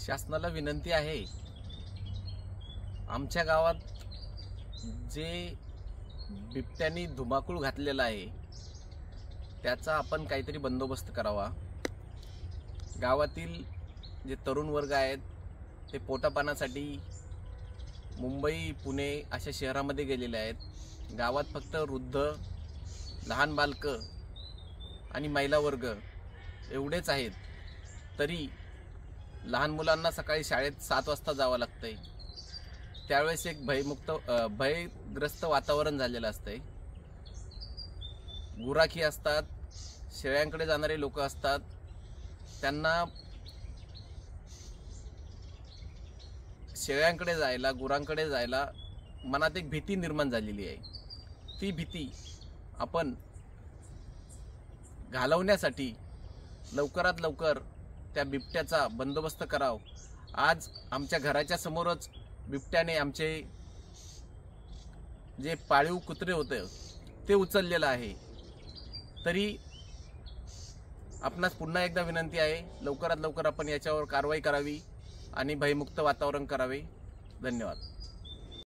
शासनाला विनंती आहे, आमच्या गावात जे बिबट्यानी धुमाकूळ घातलेला आहे त्याचा आपण काहीतरी बंदोबस्त करावा। गावातील जे तरुण वर्ग आहेत ते पोटापाण्यासाठी मुंबई पुणे अशा शहरामध्ये गेलेले आहेत। गावात फक्त वृद्ध, लहान बालकं आणि महिला वर्ग एवढेच आहेत। तरी लहान मुलांना सकाळी शाळेत 7 वाजता जावं लागतंय। त्यावेळेस एक भयग्रस्त वातावरण झालेलं असतंय। गुराखी असतात, शेळ्यांकडे जाणारे लोक असतात, त्यांना शेळ्यांकडे जायला, गुरांकडे जायला मनात एक भीती निर्माण झालेली आहे। ती भीती आपण घालवण्यासाठी लवकरात लवकर त्या बिबट्याचा बंदोबस्त करावा। आज आमच्या घराच्या समोरच बिबट्याने आमचे जे पाळीव कुत्रे होते ते उचललेलं आहे। तरी आपणास पुन्हा एकदा विनंती आहे, लवकरात लवकर आपण याच्यावर कारवाई करावी आणि भयमुक्त वातावरण करावे। धन्यवाद।